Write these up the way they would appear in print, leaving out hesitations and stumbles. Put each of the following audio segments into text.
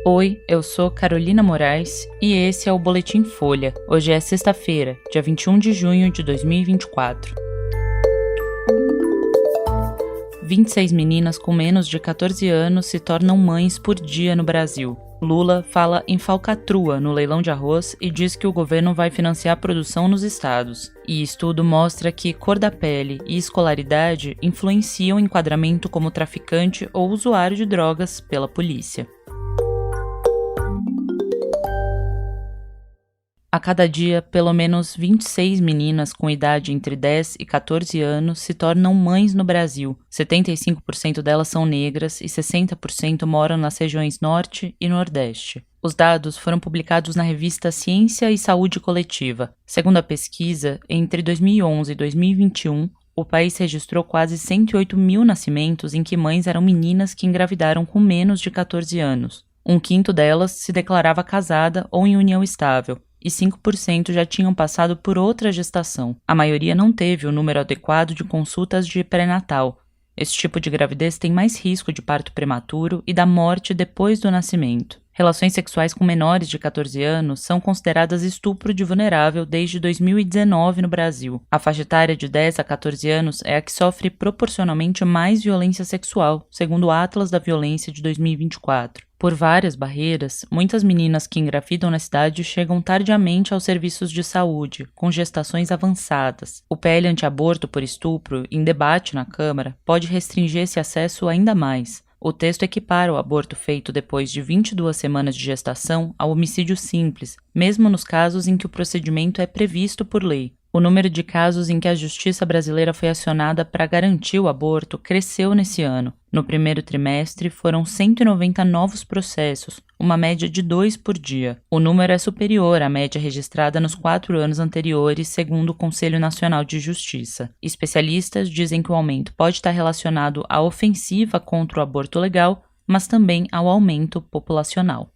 Oi, eu sou Carolina Moraes e esse é o Boletim Folha. Hoje é sexta-feira, dia 21 de junho de 2024. 26 meninas com menos de 14 anos se tornam mães por dia no Brasil. Lula fala em falcatrua no leilão de arroz e diz que o governo vai financiar a produção nos estados. E estudo mostra que cor da pele e escolaridade influenciam o enquadramento como traficante ou usuário de drogas pela polícia. A cada dia, pelo menos 26 meninas com idade entre 10 e 14 anos se tornam mães no Brasil. 75% delas são negras e 60% moram nas regiões Norte e Nordeste. Os dados foram publicados na revista Ciência e Saúde Coletiva. Segundo a pesquisa, entre 2011 e 2021, o país registrou quase 108 mil nascimentos em que mães eram meninas que engravidaram com menos de 14 anos. Um quinto delas se declarava casada ou em união estável, e 5% já tinham passado por outra gestação. A maioria não teve o número adequado de consultas de pré-natal. Esse tipo de gravidez tem mais risco de parto prematuro e da morte depois do nascimento. Relações sexuais com menores de 14 anos são consideradas estupro de vulnerável desde 2019 no Brasil. A faixa etária de 10 a 14 anos é a que sofre proporcionalmente mais violência sexual, segundo o Atlas da Violência de 2024. Por várias barreiras, muitas meninas que engravidam na cidade chegam tardiamente aos serviços de saúde, com gestações avançadas. O PL anti-aborto por estupro, em debate na Câmara, pode restringir esse acesso ainda mais. O texto equipara o aborto feito depois de 22 semanas de gestação ao homicídio simples, mesmo nos casos em que o procedimento é previsto por lei. O número de casos em que a justiça brasileira foi acionada para garantir o aborto cresceu nesse ano. No primeiro trimestre, foram 190 novos processos, uma média de 2 por dia. O número é superior à média registrada nos 4 anos anteriores, segundo o Conselho Nacional de Justiça. Especialistas dizem que o aumento pode estar relacionado à ofensiva contra o aborto legal, mas também ao aumento populacional.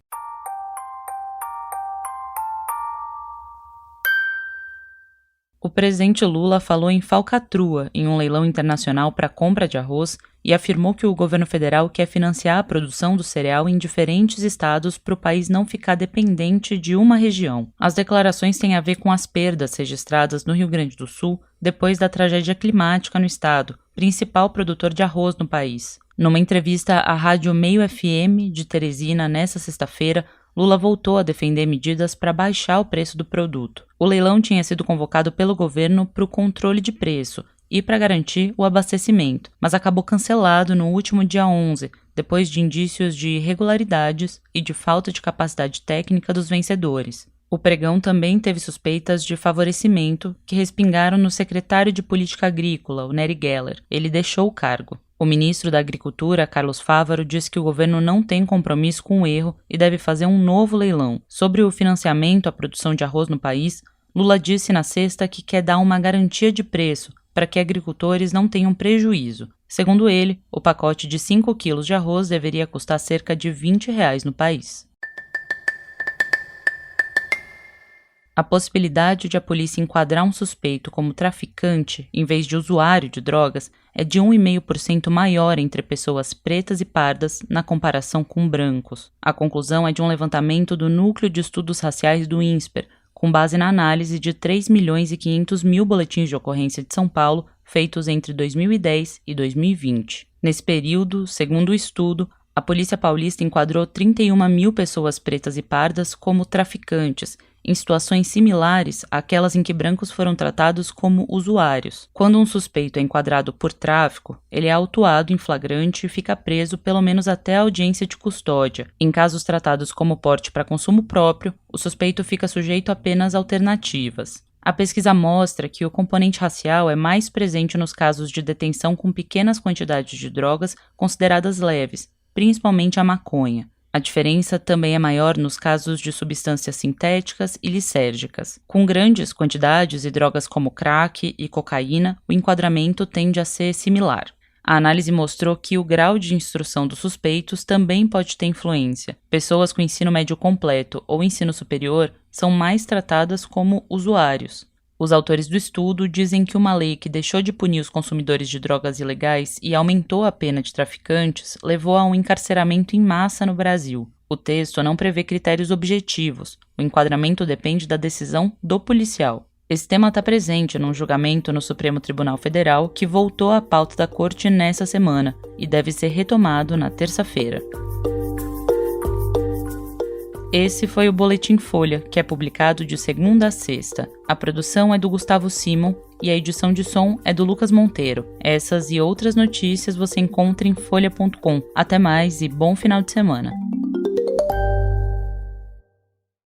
O presidente Lula falou em falcatrua em um leilão internacional para compra de arroz e afirmou que o governo federal quer financiar a produção do cereal em diferentes estados para o país não ficar dependente de uma região. As declarações têm a ver com as perdas registradas no Rio Grande do Sul depois da tragédia climática no estado, principal produtor de arroz no país. Numa entrevista à Rádio Meio FM de Teresina nesta sexta-feira, Lula voltou a defender medidas para baixar o preço do produto. O leilão tinha sido convocado pelo governo para o controle de preço e para garantir o abastecimento, mas acabou cancelado no último dia 11, depois de indícios de irregularidades e de falta de capacidade técnica dos vencedores. O pregão também teve suspeitas de favorecimento que respingaram no secretário de Política Agrícola, o Nery Geller. Ele deixou o cargo. O ministro da Agricultura, Carlos Fávaro, disse que o governo não tem compromisso com o erro e deve fazer um novo leilão. Sobre o financiamento à produção de arroz no país, Lula disse na sexta que quer dar uma garantia de preço para que agricultores não tenham prejuízo. Segundo ele, o pacote de 5 quilos de arroz deveria custar cerca de R$20 no país. A possibilidade de a polícia enquadrar um suspeito como traficante em vez de usuário de drogas é de 1,5% maior entre pessoas pretas e pardas na comparação com brancos. A conclusão é de um levantamento do Núcleo de Estudos Raciais do INSPER, com base na análise de 3.500.000 boletins de ocorrência de São Paulo feitos entre 2010 e 2020. Nesse período, segundo o estudo, a Polícia Paulista enquadrou 31 mil pessoas pretas e pardas como traficantes, em situações similares àquelas em que brancos foram tratados como usuários. Quando um suspeito é enquadrado por tráfico, ele é autuado em flagrante e fica preso pelo menos até a audiência de custódia. Em casos tratados como porte para consumo próprio, o suspeito fica sujeito a penas alternativas. A pesquisa mostra que o componente racial é mais presente nos casos de detenção com pequenas quantidades de drogas consideradas leves, principalmente a maconha. A diferença também é maior nos casos de substâncias sintéticas e lisérgicas. Com grandes quantidades e drogas como crack e cocaína, o enquadramento tende a ser similar. A análise mostrou que o grau de instrução dos suspeitos também pode ter influência. Pessoas com ensino médio completo ou ensino superior são mais tratadas como usuários. Os autores do estudo dizem que uma lei que deixou de punir os consumidores de drogas ilegais e aumentou a pena de traficantes levou a um encarceramento em massa no Brasil. O texto não prevê critérios objetivos, o enquadramento depende da decisão do policial. Esse tema está presente num julgamento no Supremo Tribunal Federal que voltou à pauta da corte nessa semana e deve ser retomado na terça-feira. Esse foi o Boletim Folha, que é publicado de segunda a sexta. A produção é do Gustavo Simon e a edição de som é do Lucas Monteiro. Essas e outras notícias você encontra em folha.com. Até mais e bom final de semana.